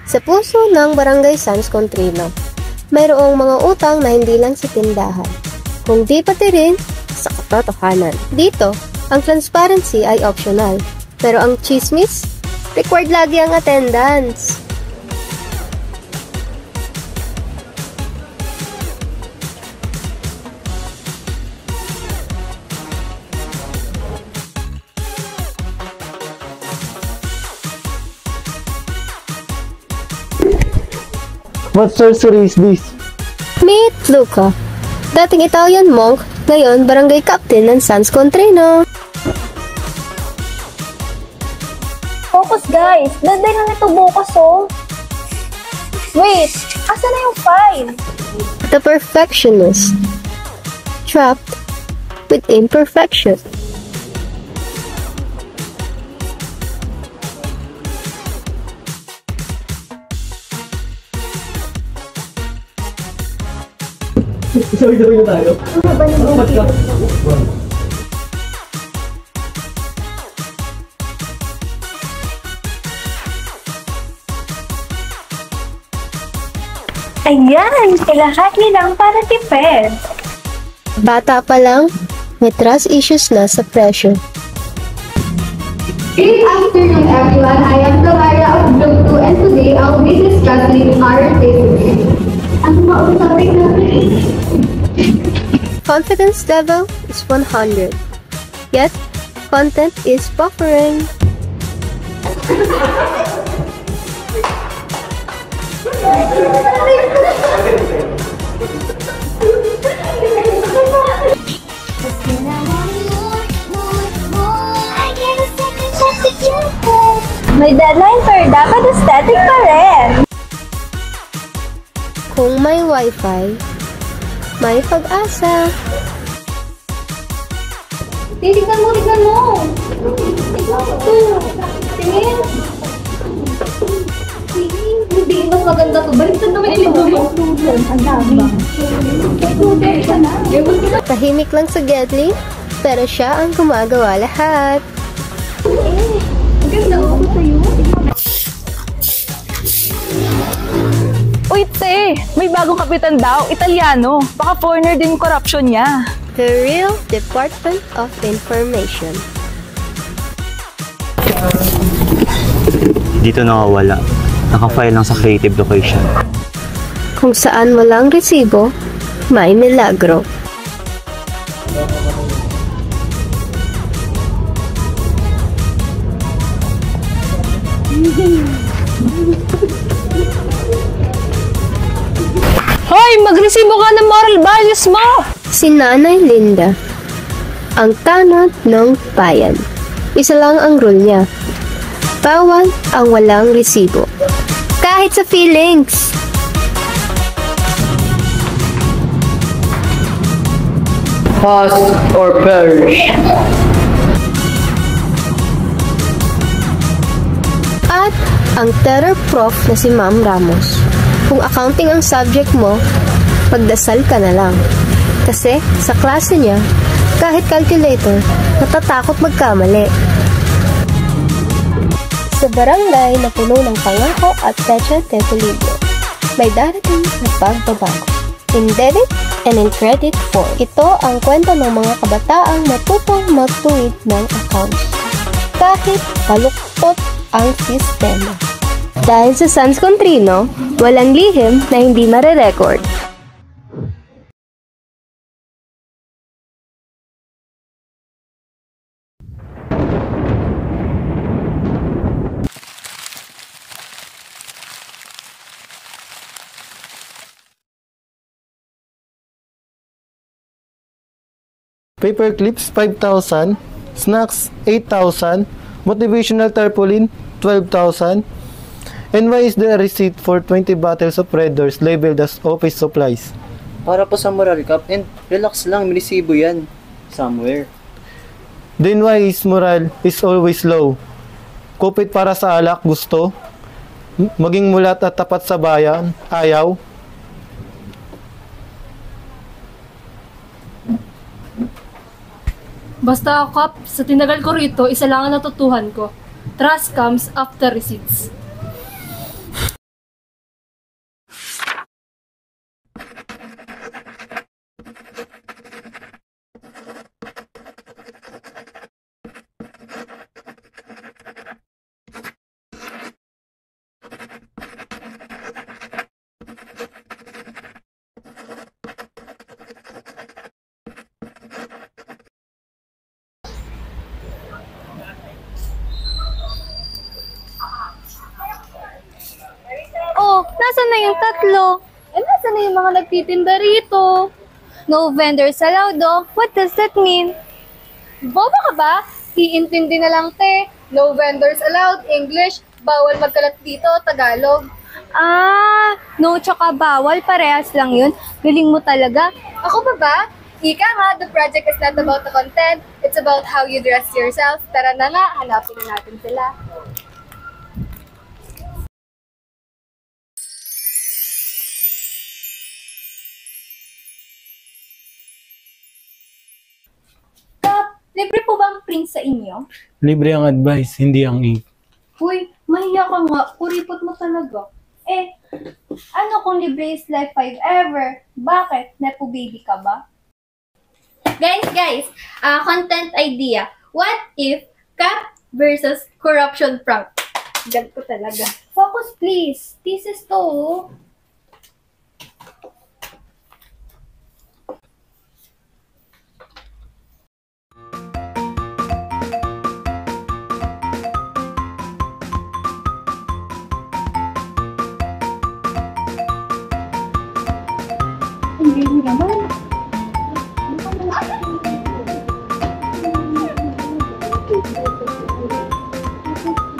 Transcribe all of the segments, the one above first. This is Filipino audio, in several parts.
Sa puso ng Barangay San Contrino, mayroong mga utang na hindi lang sa tindahan, kundi pati rin sa katotohanan. Dito, ang transparency ay optional, pero ang chismis, required lagi ang attendance. What sorcery is this? Meet Luca, dating Italian monk, ngayon barangay captain ng San Contrino. Focus guys! Daday na nito bukas oh! Wait! Asa na yung file? The perfectionist, trapped with imperfection. Sabi-sabi na tayo. Ayan! Kailangan nilang para tipid. Bata pa lang, may trust issues na sa pressure. Good afternoon, everyone. I am Tamara of Group 2 and today I'll be discussing our thesis. Ano ba ang topic natin? Confidence level is 100, yet content is buffering. May deadline pero dapat aesthetic pa rin. Kung may wifi, may pag-asa. Tignan mo, tignan mo! Tignan mo ito! Tingin! Hindi, mas maganda to. Baliktad naman yung libro mo. Ang dami. Tahimik lang sa Gedli, pero siya ang gumagawa lahat. Ang ganda ako sa'yo. Uy, te! May bagong kapitan daw, Italiano. Baka foreigner din yung corruption niya. The real Department of Information. Dito nakawala. Nakafile lang sa creative location. Kung saan walang resibo, may milagro. Hoy! Magresibo ka ng moral values mo! Si Nanay Linda, ang tanod ng bayan. Isa lang ang rule niya. Bawal ang walang resibo. Kahit sa feelings. Pass or perish. At ang terror prof na si Ma'am Ramos. Kung accounting ang subject mo, magdasal ka na lang. Kasi sa klase niya, kahit calculator, natatakot magkamali. Sa barangay na puno ng pangako at petsa tetulibyo, may darating na pagbabago. In debit and in credit form. Ito ang kwento ng mga kabataang matutong magtuwid ng accounts. Kahit paluktot ang sistema. Dahil sa San Contrino, walang lihim na hindi mare-record. Paper clips, 5,000. Snacks, 8,000. Motivational tarpaulin, 12,000. And why is there a receipt for 20 bottles of Red Doors labeled as office supplies? Para po sa moral cup and relax lang, minisibo yan. Somewhere. Then why is moral is always low? Kupit para sa alak, gusto? Maging mulat at tapat sa bayan, ayaw? Basta Kap, sa tinagal ko rito, isa lang ang natutuhan ko. Trust comes after receipts. Nasaan na yung tatlo? Nasaan na yung mga nagtitinda rito? No vendors allowed, oh. What does that mean? Boba ka ba? Iintindi na lang, te. No vendors allowed, English. Bawal magkalat dito, Tagalog. No tsaka bawal. Parehas lang yun. Galing mo talaga. Ako pa ba? Ika nga, the project is not about the content. It's about how you dress yourself. Tara na nga, hanapin na natin sila. Libre po bang print sa inyo? Libre ang advice, hindi ang ink. Uy, mahiya ka nga. Kuripot mo talaga. Ano kung libre is life 5 ever? Bakit? Nepo baby ka ba? Guys, content idea. What if Cap versus corruption prank? Ganito talaga. Focus please. Thesis to. Hindi naman.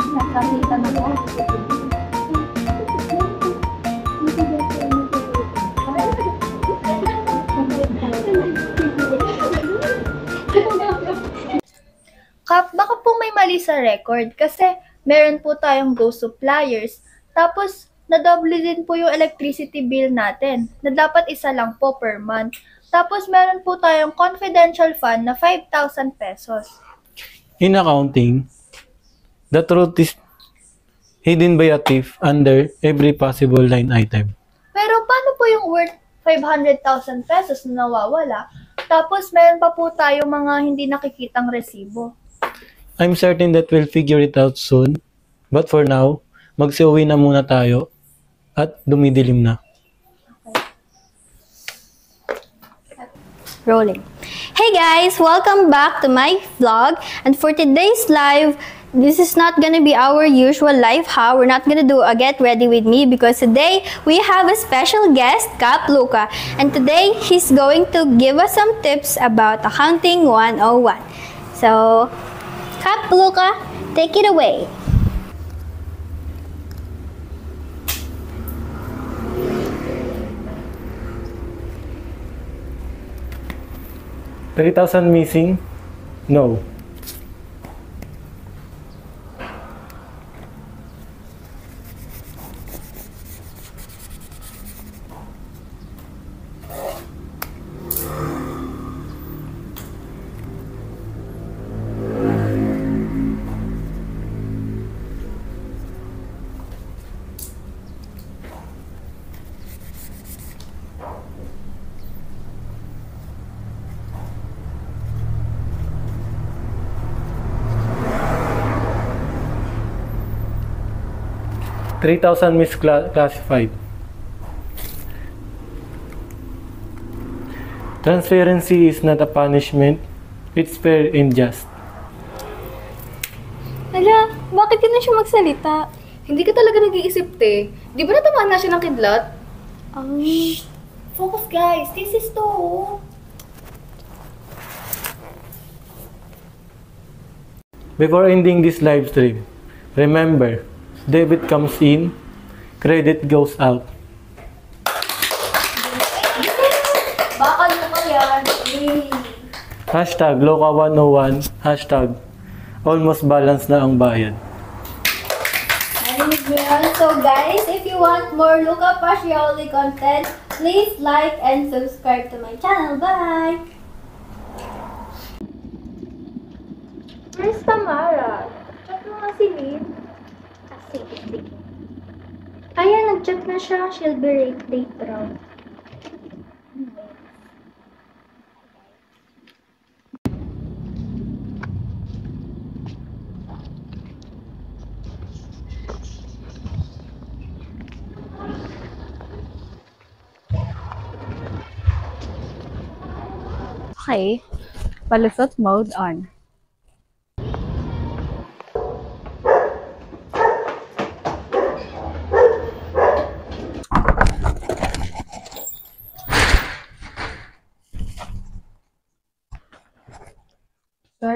Nakakita na ko. Kap, baka po may mali sa record kasi meron po tayong ghost suppliers. Tapos, nadoble din po yung electricity bill natin na dapat isa lang po per month. Tapos, meron po tayong confidential fund na 5,000 pesos. In accounting, the truth is hidden by a thief under every possible line item. Pero paano po yung worth 500,000 pesos na nawawala? Tapos, meron pa po tayong mga hindi nakikitang resibo. I'm certain that we'll figure it out soon. But for now, magsiuwi na muna tayo at dumidilim na. Rolling. Hey guys, welcome back to my vlog. And for today's live, this is not gonna be our usual live how. We're not gonna do a get ready with me because today we have a special guest, Cap Luca. And today he's going to give us some tips about Accounting 101. So, Cap Luca, take it away. $3,000 missing? No. $3,000 misclassified. Transparency is not a punishment. It's fair and just. Hala, bakit yun na siya magsalita? Hindi ka talaga nag-iisip, te. Di ba natamaan na siya ng kidlat? Focus guys, this is to. Before ending this live stream, remember, debit comes in, credit goes out. Baka nyo yan. Hashtag Loka101, hashtag almost balance na ang bayad. So guys, if you want more Luca Pacioli content, please like and subscribe to my channel. Bye! Where's Tamara? Chat mo nga si Lynn. Sige. Ayan, nag-chat na siya. She'll be late raw. Okay, palusot mode on.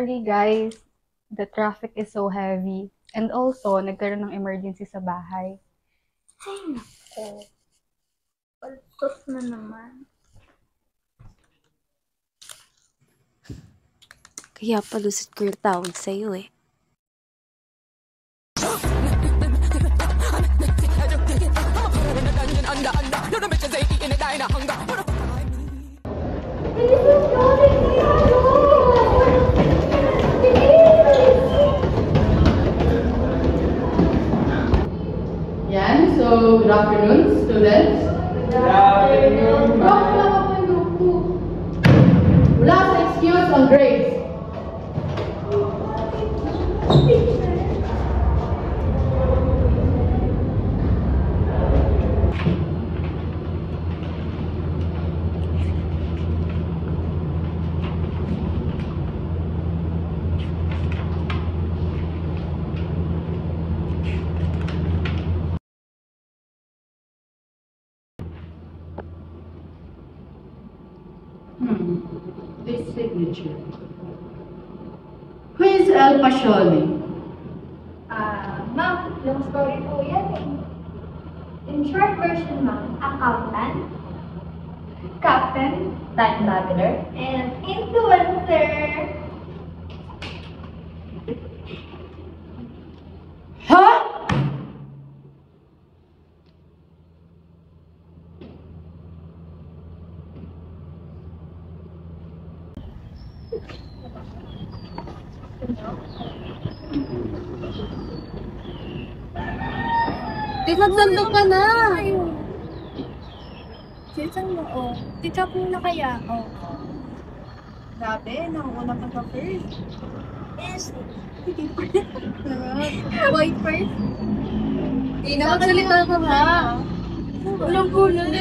Sorry guys, the traffic is so heavy. And also, nagkaroon ng emergency sa bahay. Ay, nako. Paltos na naman. Kaya palusot ko yung tawag sa'yo eh. Yan, so good afternoon, students. Good afternoon. Prof, wala ka po yung grupo. Wala sa excuse on grades. This signature. Who is El Pascioli? Ma'am, yung story po yan eh. In short version, ma'am, accountant, captain, time traveler, and influencer. Huh? Tinagdando ka na! Sisan mo, oh. Titap mo na kaya, oh. Grabe, nakuuna pa sa first. Yes. White first? Hindi na magsalita ka ba? Walang gulay.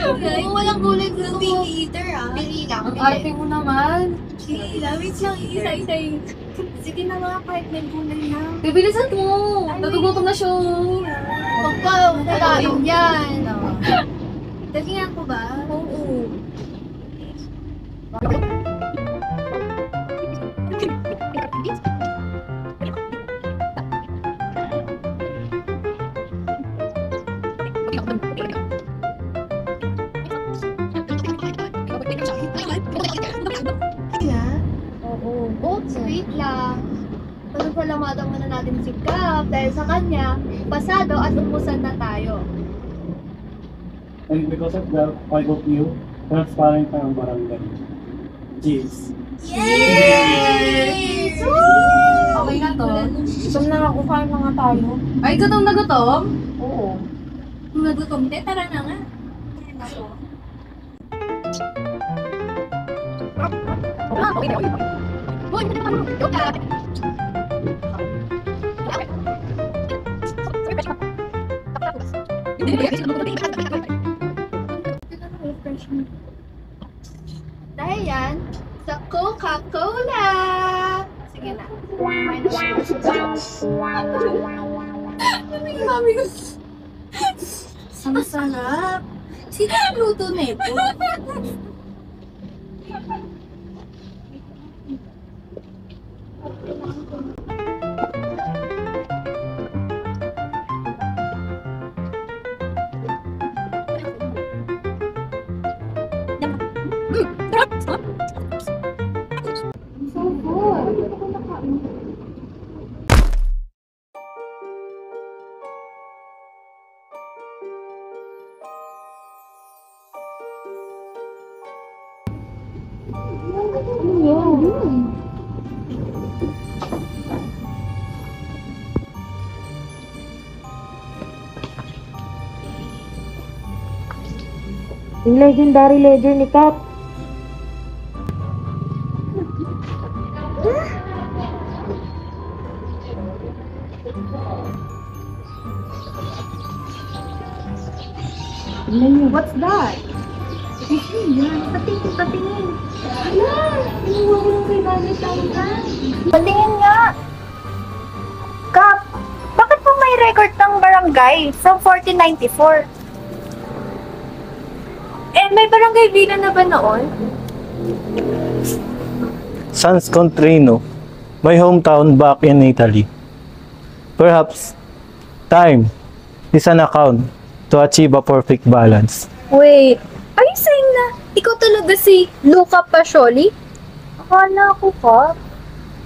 Walang gulay sa pili eater, ah. Pili lang. Ang arte mo naman. Sige, wait lang. Isa-isa yun. Sige na nga, kahit may gulay na. Bibilisan mo. Natugutom na siya. Huwag pa, kalain yan. Dagingan ko ba? Oo. Oops, wait lang. Pagpapalamatan muna natin si Cap dahil sa kanya, pasado at umusan na tayo. And because of that, I hope you transparent ang barangay. Jeez. Yay! Okay na to. Gutom na ako, kain na nga tayo. Ay, gutom na gutom? Oo. Kung nagutom, tara na nga. Kain na to. Dahil yan, sa Coca-Cola! Sige na. Ang sarap! Sino ang luto nito? Yung legendary ledger ni Cap. What's that? Yan, patingin. Yan, inuwa ko yung 500,000. Patingin nga. Kap, bakit po may record ng barangay from 1494? Eh, may barangay villa na ba noon? Sans Contrino. my hometown back in Italy. Perhaps time is an account to achieve a perfect balance. Wait, are you saying na ikaw talaga si Luca Pacioli? Akala ko ka.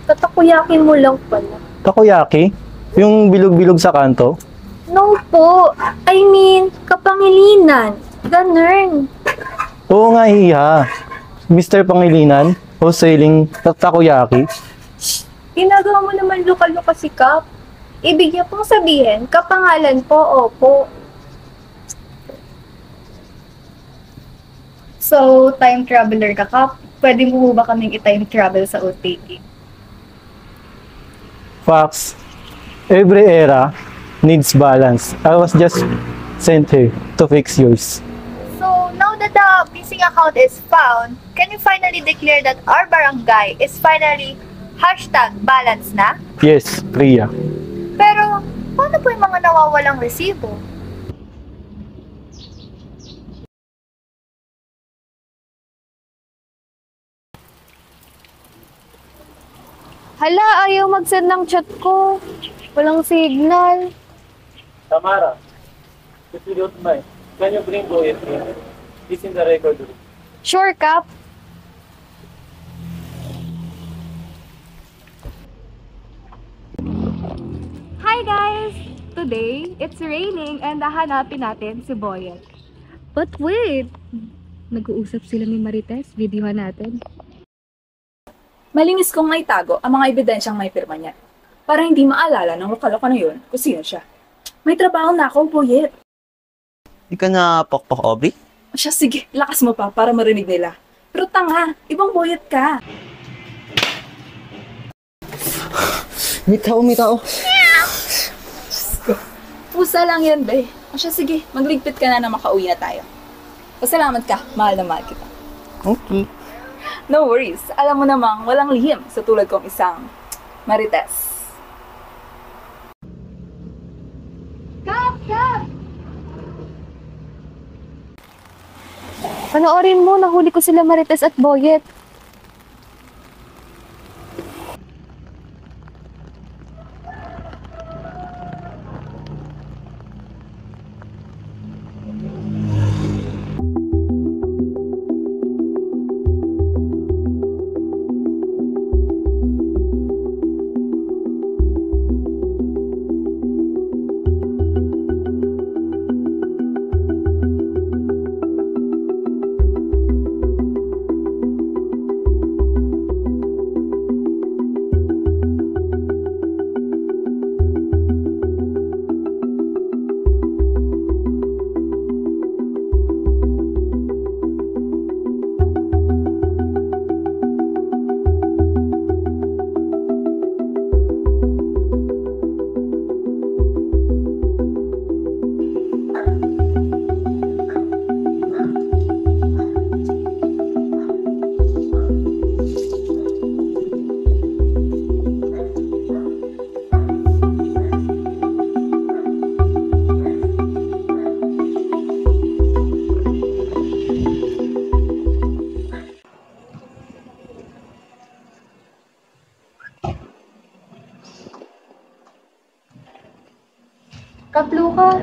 Tatakoyaki mo lang pala. Takoyaki? Yung bilog-bilog sa kanto? No po. I mean, kapangilinan. Ganun. Oo nga, Iha. Mr. Pangilinan, wholesaling takoyaki. Ginagawa mo naman luka-luka si Kap. Ibig niya pong sabihin, kapangalan po, opo. So, time traveler ka, Kap. Pwede mo ba kaming i-time travel sa OTT? Facts. Every era needs balance. I was just sent here to fix yours. So, now that the missing account is found, can you finally declare that our barangay is finally #balance na? Yes, Priya. Pero, paano po yung mga nawawalang resibo? Hala, ayaw mag-send ng chat ko. Walang signal. Tamara, if you don't mind, can you bring Boyet in? He's in the record room. Sure, Kap. Hi guys! Today, it's raining and hahanapin natin si Boyet. But wait! Nag-uusap sila ni Marites, videohan natin. Malinis kong naitago ang mga ebidensyang may pirma niya. Para hindi maalala ng lokaloka na yun kung sino siya. May trabaho na ako, Boyet. Di ka na pokpok, Aubrey? O siya, sige, lakas mo pa para marinig nila. Pero tanga, ibang Boyet ka. May tao. Pusa lang yan, be. O siya, sige, magligpit ka na makauwi na tayo. Pasalamat ka, mahal na mahal kita. Okay. No worries, alam mo namang walang lihim sa tulad kong isang Marites. Kap! Panoorin mo, nahuli ko sila Marites at Boyet. Kapluka,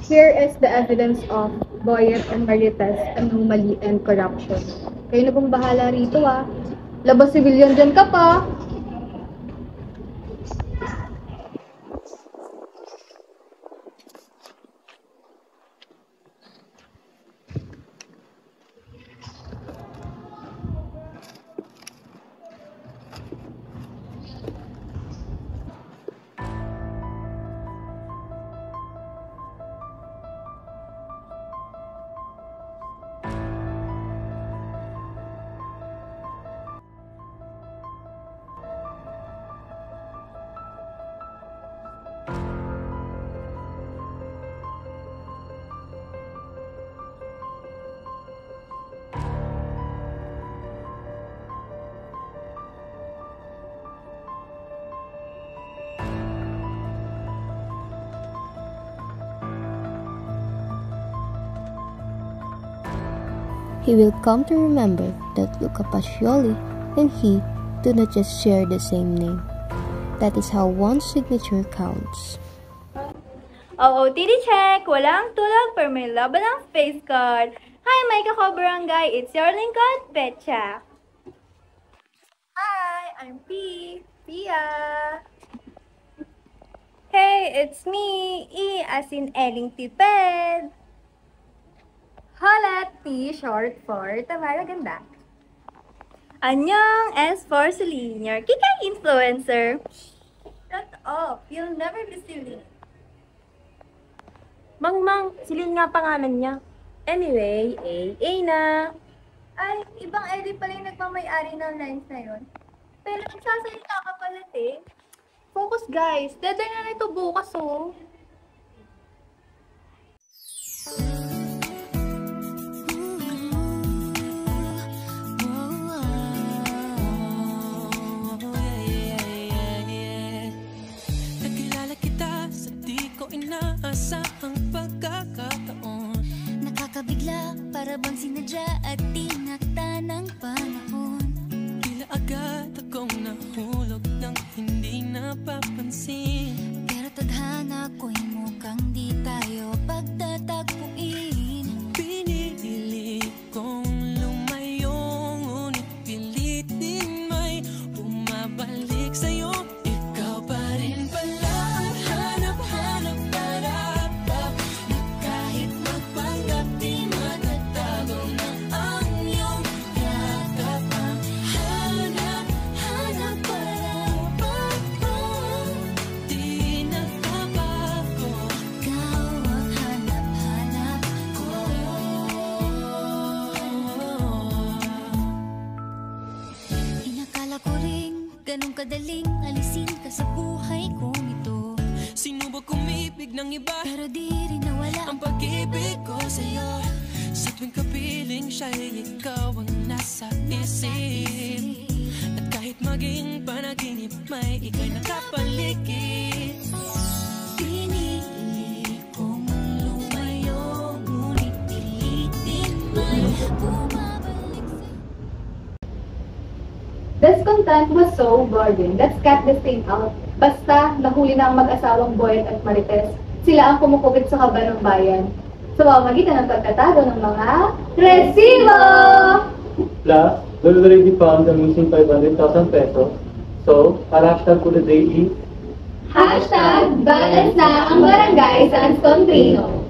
here is the evidence of Boyet and Marites anomaly and corruption. Kayo na pong bahala rito Labas civilian dyan ka pa. He will come to remember that Luca Pacioli and he do not just share the same name. That is how one signature counts. OOTD check! Walang tulog per may laban ng face card. Hi, my kako-barangay! It's your lingkod, Pecha. Hi, I'm Pia. Hey, it's me, E as in Eling Tiped. Hola, T short for Tamara Ganda. Annyeong, S for Celine, your kikay influencer. Shut up, you'll never be Celine. Mang, Celine nga pangalan niya. Anyway, A na. Ay, ibang Eddie pala yung nagmamay-ari ng lines na yun. Pero nagsasalita ka pala, te. Focus, guys. Deadline na nito bukas, oh. Nakilala kita sa di ko inaasahang pagkakataon. Nakakabigla, para bang sinadya at tinakta ng panahon. Tila agad akong nahulog ng hindi napapansin. Pero tadhana ko'y mukhang di tayo pagtatagpuin. Pinili kong lumayo, ngunit pilit din may bumabalik sa'yo. Ikaw pa rin pala ang hanap-hanap para na kahit magpanggap di matatago na ang iyong yakap. Ang hanap-hanap para di nagbabago. Ikaw ang hanap-hanap ko. Inakala ko rin ganun kadaling alisin ka sa buhay kong ito. Sinubok umibig ng iba, pero di rin nawala ang pag-ibig ko sa'yo. Sa tuwing kapiling siya'y ikaw ang nasa isip. At kahit maging panaginip, may ika'y nakapaligid. Pinili kong lumayo, ngunit pilitin may bumabalik sa'yo. This content was so boring. Let's cut this thing out. Basta, nahuli na ang mag-asawang Boyet at Marites. Sila ang kumukupit sa kaba ng bayan. Sa pamamagitan ng pagkatago ng mga resibo! Plus, we've already found the missing 500,000 pesos. So, our hashtag for the day is Hashtag, balance na ang barangay sa Anscontrino.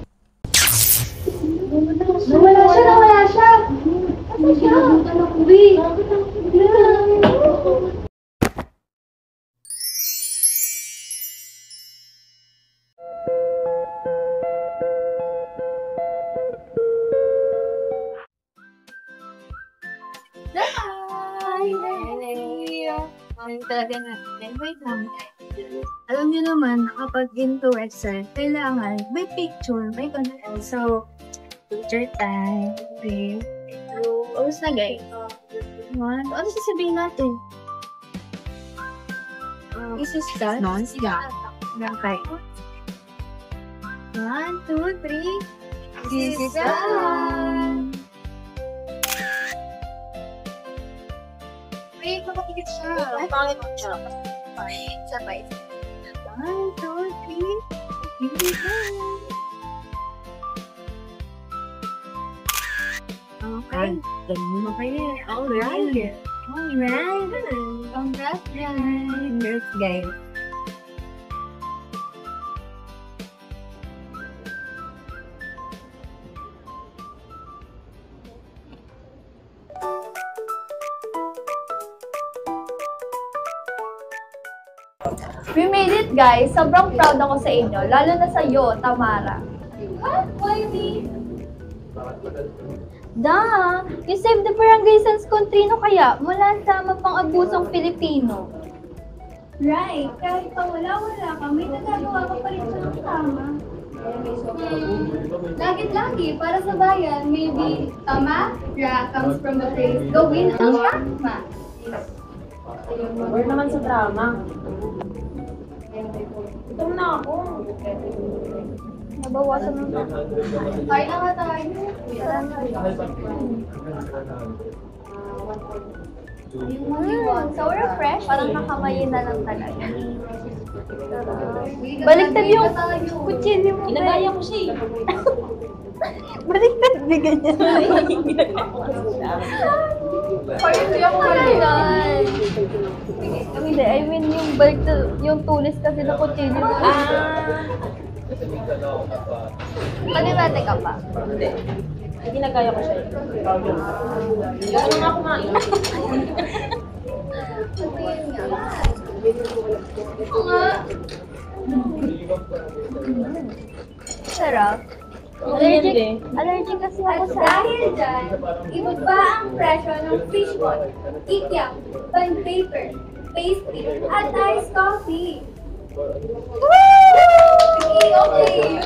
Nawala siya! Ano siya? Uwi! Talaga natin. Wait lang. Alam niyo naman, kapag influencer, kailangan may picture, may content. So, picture time. Okay. So, always na guys. Ano sasabihin natin? This is that? Non-stop. Okay. 1, 2, 3. This is that. Wait, makakikit siya. Pangit mo siya. Sabay. 1, 2, 3. This is that. Okay. Alright. Congrats, guys. We made it, guys. Sobrang proud ako sa inyo. Lalo na sa iyo, Tamara. Why me? Da, you saved the barangay sa Anscontrino kaya mula sa mapang-abusong Pilipino. Right. Kahit pa wala ka, may nagagawa ka pa rin sa tama. Lagit-lagi para sa bayan, maybe Tamara comes from the phrase, gawin ang tama. Wala naman sa drama. Gutom na ako. Nabawasan mo na. Kain na nga tayo. So refresh. Parang kakamayin na lang talaga. Baliktad yung kutsilyo mo. Ginagaya ko siya eh. Baliktad, bigyan niya. Parang hindi ako Ganun. Hindi, I mean yung baliktad, yung tulis kasi na kutsilyo. Panimate ka pa? Hindi. Ginagaya ko siya eh. Ayaw na nga kumain. Ito nga. Sarap. Allergic kasi ako sa... Dahil dyan, ibaba ang presyo ng fishball, kikiam, bond paper, pastry, at iced coffee. Okay.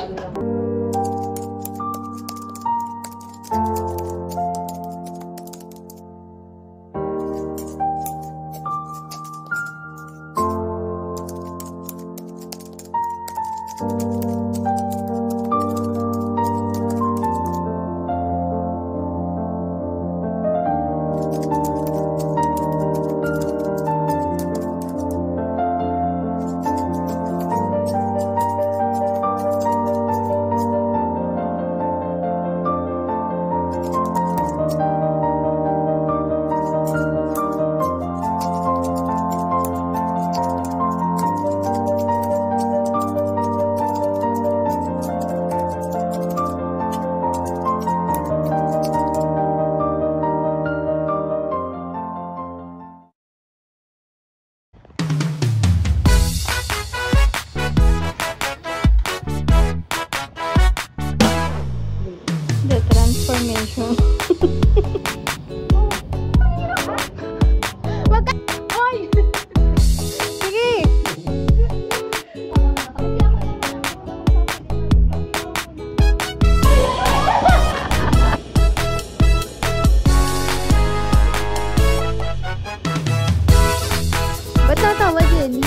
The transformation. Wag ka! Oy! Sige! Ba't natawa din?